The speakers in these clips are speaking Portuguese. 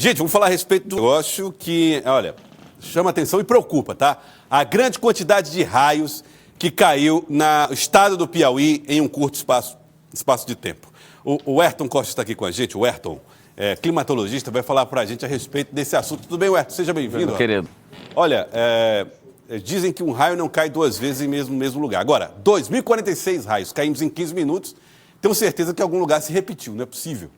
Gente, vamos falar a respeito do negócio que, olha, chama atenção e preocupa, tá? A grande quantidade de raios que caiu no estado do Piauí em um curto espaço de tempo. O Ayrton Costa está aqui com a gente. O Ayrton, climatologista, vai falar para a gente a respeito desse assunto. Tudo bem, Ayrton? Seja bem-vindo. Meu querido. Olha, dizem que um raio não cai duas vezes no mesmo lugar. Agora, 2.046 raios, caímos em 15 minutos. Tenho certeza que algum lugar se repetiu, não é possível.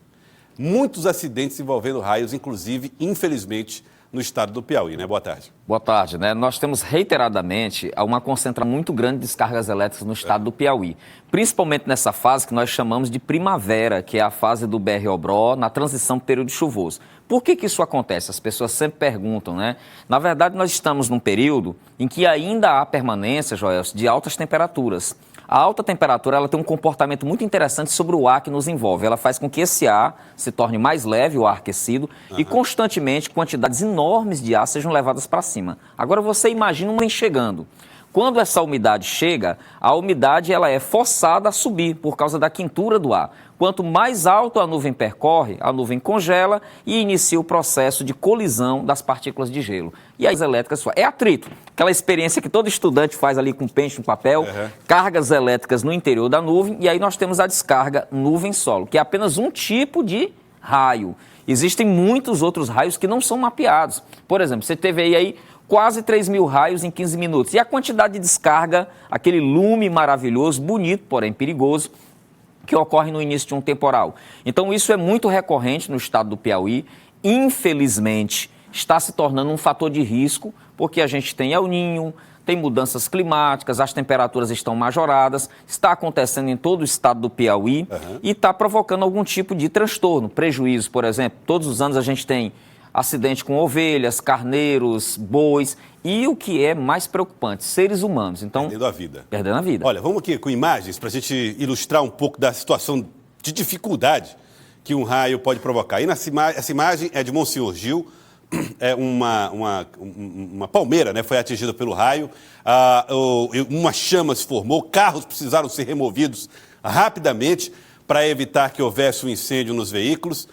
Muitos acidentes envolvendo raios, inclusive, infelizmente, no estado do Piauí, né? Boa tarde. Boa tarde, né? Nós temos reiteradamente uma concentração muito grande de descargas elétricas no estado do Piauí. Principalmente nessa fase que nós chamamos de primavera, que é a fase do BR-Obró, na transição para o período chuvoso. Por que isso acontece? As pessoas sempre perguntam, né? Na verdade, nós estamos num período em que ainda há permanência, Joelson, de altas temperaturas. A alta temperatura ela tem um comportamento muito interessante sobre o ar que nos envolve. Ela faz com que esse ar se torne mais leve, o ar aquecido, e constantemente quantidades enormes de ar sejam levadas para cima. Agora você imagina um chegando. Quando essa umidade chega, a umidade ela é forçada a subir por causa da quentura do ar. Quanto mais alto a nuvem percorre, a nuvem congela e inicia o processo de colisão das partículas de gelo. E as elétricas é atrito. Aquela experiência que todo estudante faz ali com pente no papel, cargas elétricas no interior da nuvem, e aí nós temos a descarga nuvem-solo, que é apenas um tipo de raio. Existem muitos outros raios que não são mapeados. Por exemplo, você teve aí quase 3.000 raios em 15 minutos. E a quantidade de descarga, aquele lume maravilhoso, bonito, porém perigoso, que ocorre no início de um temporal. Então, isso é muito recorrente no estado do Piauí. Infelizmente, está se tornando um fator de risco, porque a gente tem El Niño, tem mudanças climáticas, as temperaturas estão majoradas, está acontecendo em todo o estado do Piauí e está provocando algum tipo de transtorno, prejuízo, por exemplo. Todos os anos a gente tem acidente com ovelhas, carneiros, bois e o que é mais preocupante, seres humanos. Então, perdendo a vida. Perdendo a vida. Olha, vamos aqui com imagens para a gente ilustrar um pouco da situação de dificuldade que um raio pode provocar. E essa imagem é de Monsenhor Gil, é uma palmeira, né, foi atingida pelo raio, uma chama se formou, carros precisaram ser removidos rapidamente para evitar que houvesse um incêndio nos veículos.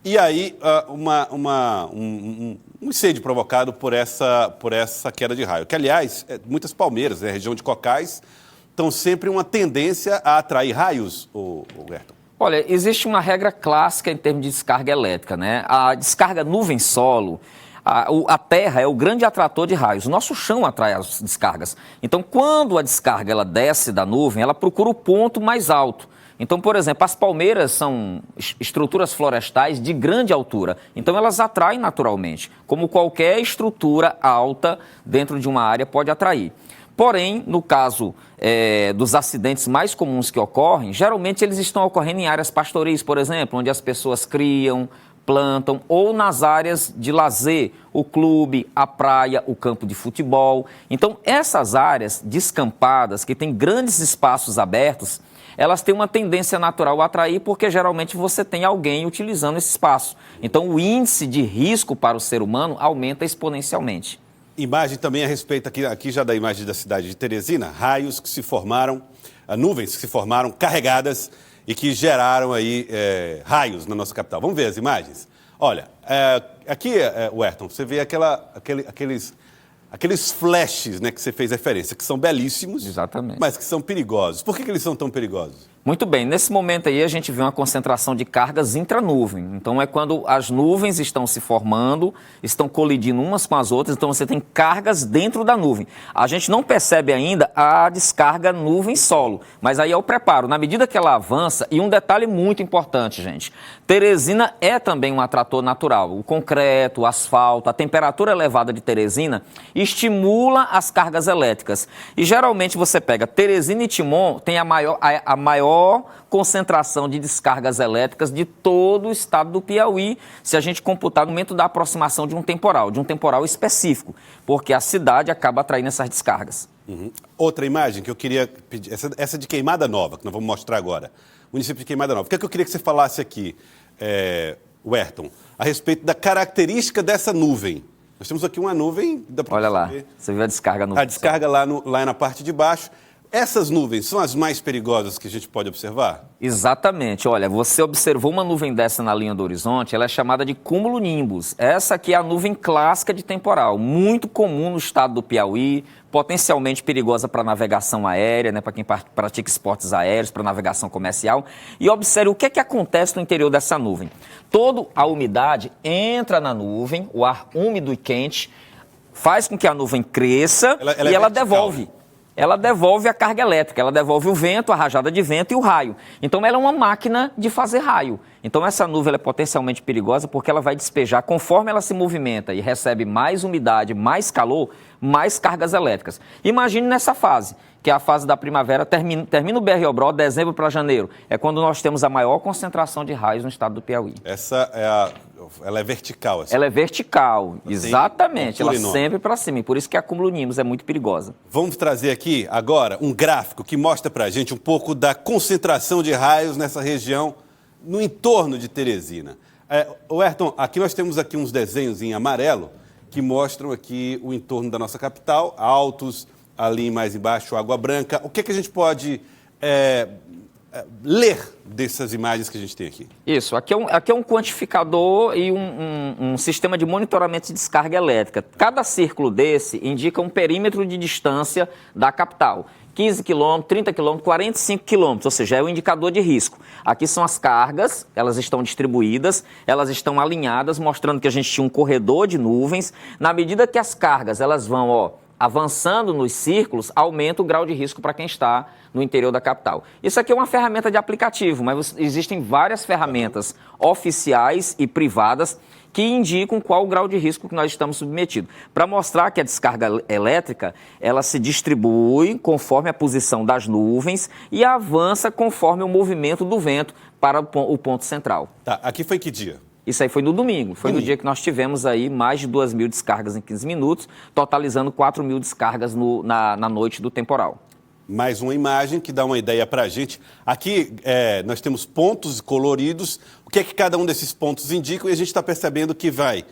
E aí, um incêndio provocado por essa queda de raio. Que, aliás, muitas palmeiras, né, região de Cocais, estão sempre uma tendência a atrair raios, o Ayrton. Olha, existe uma regra clássica em termos de descarga elétrica, né? A descarga nuvem-solo, a terra é o grande atrator de raios. O nosso chão atrai as descargas. Então, quando a descarga ela desce da nuvem, ela procura o ponto mais alto. Então, por exemplo, as palmeiras são estruturas florestais de grande altura. Então, elas atraem naturalmente, como qualquer estrutura alta dentro de uma área pode atrair. Porém, no caso dos acidentes mais comuns que ocorrem, geralmente eles estão ocorrendo em áreas pastoris, por exemplo, onde as pessoas criam, plantam, ou nas áreas de lazer, o clube, a praia, o campo de futebol. Então, essas áreas descampadas, que têm grandes espaços abertos, elas têm uma tendência natural a atrair porque geralmente você tem alguém utilizando esse espaço. Então, o índice de risco para o ser humano aumenta exponencialmente. Imagem também a respeito, aqui já da imagem da cidade de Teresina, raios que se formaram, nuvens que se formaram carregadas e que geraram aí raios na nossa capital. Vamos ver as imagens? Olha, aqui, Ayrton, você vê aqueles flashes, né, que você fez referência, que são belíssimos, exatamente, mas que são perigosos. Por que eles são tão perigosos? Muito bem, nesse momento aí a gente vê uma concentração de cargas intranuvem. Então é quando as nuvens estão se formando, estão colidindo umas com as outras, então você tem cargas dentro da nuvem. A gente não percebe ainda a descarga nuvem-solo, mas aí é o preparo. Na medida que ela avança, e um detalhe muito importante, gente, Teresina é também um atrator natural. O concreto, o asfalto, a temperatura elevada de Teresina estimula as cargas elétricas. E geralmente você pega Teresina e Timon, tem a maior concentração de descargas elétricas de todo o estado do Piauí, se a gente computar no momento da aproximação de um temporal específico, porque a cidade acaba atraindo essas descargas. Outra imagem que eu queria pedir, essa de Queimada Nova, que nós vamos mostrar agora, município de Queimada Nova. O que é que eu queria que você falasse aqui, o Ayrton, a respeito da característica dessa nuvem? Nós temos aqui uma nuvem... Olha lá, você viu a descarga no... A descarga lá na parte de baixo. Essas nuvens são as mais perigosas que a gente pode observar? Exatamente. Olha, você observou uma nuvem dessa na linha do horizonte, ela é chamada de cumulonimbus. Essa aqui é a nuvem clássica de temporal, muito comum no estado do Piauí, potencialmente perigosa para navegação aérea, né, para quem pratica esportes aéreos, para navegação comercial. E observe o que é que acontece no interior dessa nuvem. Toda a umidade entra na nuvem, o ar úmido e quente, faz com que a nuvem cresça ela e é ela vertical. devolve. Ela devolve a carga elétrica, ela devolve o vento, a rajada de vento e o raio. Então, ela é uma máquina de fazer raio. Então, essa nuvem ela é potencialmente perigosa porque ela vai despejar, conforme ela se movimenta e recebe mais umidade, mais calor, mais cargas elétricas. Imagine nessa fase, que é a fase da primavera, termina o BR-Obró, dezembro para janeiro. É quando nós temos a maior concentração de raios no estado do Piauí. Ela é vertical. Assim. Ela é vertical, exatamente. Ela enorme. sempre para cima. E por isso que a cumulonimbus é muito perigosa. Vamos trazer aqui agora um gráfico que mostra para a gente um pouco da concentração de raios nessa região, no entorno de Teresina. Ayrton, aqui nós temos aqui uns desenhos em amarelo que mostram aqui o entorno da nossa capital, Altos, ali mais embaixo, Água Branca. O que é que a gente pode ler dessas imagens que a gente tem aqui? Isso, aqui é um quantificador e um sistema de monitoramento de descarga elétrica. Cada círculo desse indica um perímetro de distância da capital. 15 km, 30 km, 45 km, ou seja, é um indicador de risco. Aqui são as cargas, elas estão distribuídas, elas estão alinhadas, mostrando que a gente tinha um corredor de nuvens. Na medida que as cargas elas vão avançando nos círculos, aumenta o grau de risco para quem está no interior da capital. Isso aqui é uma ferramenta de aplicativo, mas existem várias ferramentas oficiais e privadas que indicam qual o grau de risco que nós estamos submetidos. Para mostrar que a descarga elétrica, ela se distribui conforme a posição das nuvens e avança conforme o movimento do vento para o ponto central. Tá, aqui foi que dia? Isso aí foi no domingo. Foi no dia que nós tivemos aí mais de 2.000 descargas em 15 minutos, totalizando 4.000 descargas na noite do temporal. Mais uma imagem que dá uma ideia para a gente. Aqui nós temos pontos coloridos. O que é que cada um desses pontos indica? E a gente está percebendo que vai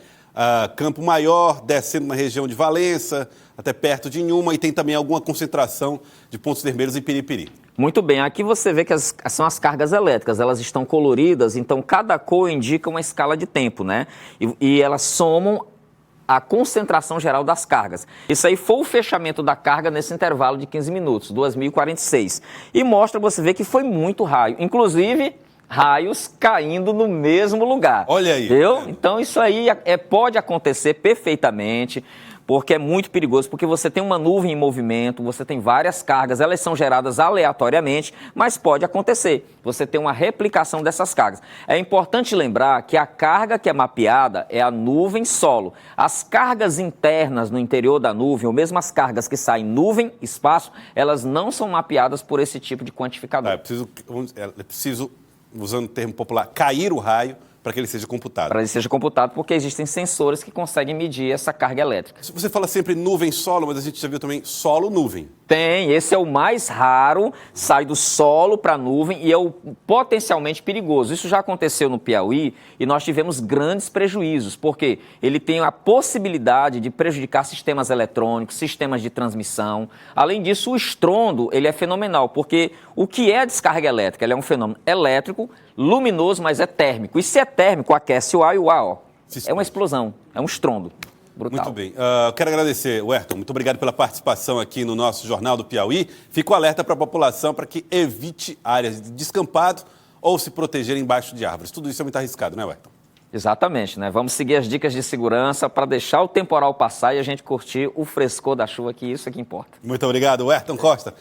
Campo Maior, descendo na região de Valença, até perto de Inhuma, e tem também alguma concentração de pontos vermelhos em Piripiri. Muito bem, aqui você vê que são as cargas elétricas, elas estão coloridas, então cada cor indica uma escala de tempo, né? E elas somam a concentração geral das cargas. Isso aí foi o fechamento da carga nesse intervalo de 15 minutos, 2.046. E mostra, você vê que foi muito raio, inclusive raios caindo no mesmo lugar. Olha aí. Entendeu? Então isso aí pode acontecer perfeitamente, porque é muito perigoso, porque você tem uma nuvem em movimento, você tem várias cargas, elas são geradas aleatoriamente, mas pode acontecer. Você tem uma replicação dessas cargas. É importante lembrar que a carga que é mapeada é a nuvem solo. As cargas internas no interior da nuvem, ou mesmo as cargas que saem nuvem, espaço, elas não são mapeadas por esse tipo de quantificador. É preciso, usando o termo popular, cair o raio para que ele seja computado. Para ele seja computado, porque existem sensores que conseguem medir essa carga elétrica. Você fala sempre nuvem-solo, mas a gente já viu também solo-nuvem. Tem, esse é o mais raro, sai do solo para a nuvem e é o potencialmente perigoso. Isso já aconteceu no Piauí e nós tivemos grandes prejuízos, porque ele tem a possibilidade de prejudicar sistemas eletrônicos, sistemas de transmissão. Além disso, o estrondo ele é fenomenal, porque o que é a descarga elétrica? Ele é um fenômeno elétrico, luminoso, mas é térmico. E se é térmico, aquece o ar e o ar, é uma explosão, é um estrondo. Brutal. Muito bem. Quero agradecer, Ayrton. Muito obrigado pela participação aqui no nosso Jornal do Piauí. Fico alerta para a população para que evite áreas de descampado ou se proteger embaixo de árvores. Tudo isso é muito arriscado, né, Ayrton? Exatamente, né? Vamos seguir as dicas de segurança para deixar o temporal passar e a gente curtir o frescor da chuva, que isso é que importa. Muito obrigado, Ayrton Costa.